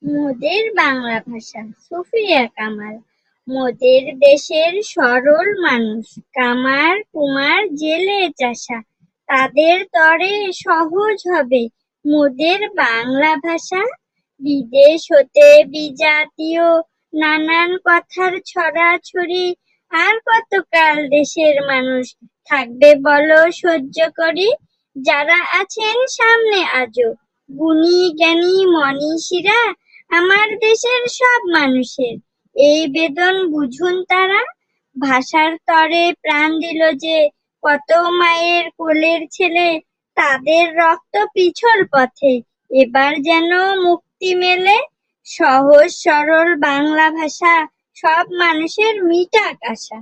মোদের বাংলা ভাষা। সুফিয়া কামাল। মোদের দেশের সরল মানুষ, কামার কুমার জেলে চাষা, তাদের তরে সহজ হবে মোদের বাংলা ভাষা। বিদেশ হতে বিজাতীয় নানান কথার ছড়াছড়ি, আর কতকাল দেশের মানুষ থাকবে বলো সহ্য করি। যারা আছেন সামনে আজও গুণী জ্ঞানী মনীষীরা, আমার দেশের সব মানুষের এই বেদন বুঝুন তারা। ভাষার তরে প্রাণ দিল যে কত মায়ের কোলের ছেলে, তাদের রক্ত পিছল পথে এবার যেন মুক্তি মেলে। সহজ সরল বাংলা ভাষা সব মানুষের মিটাক আশা।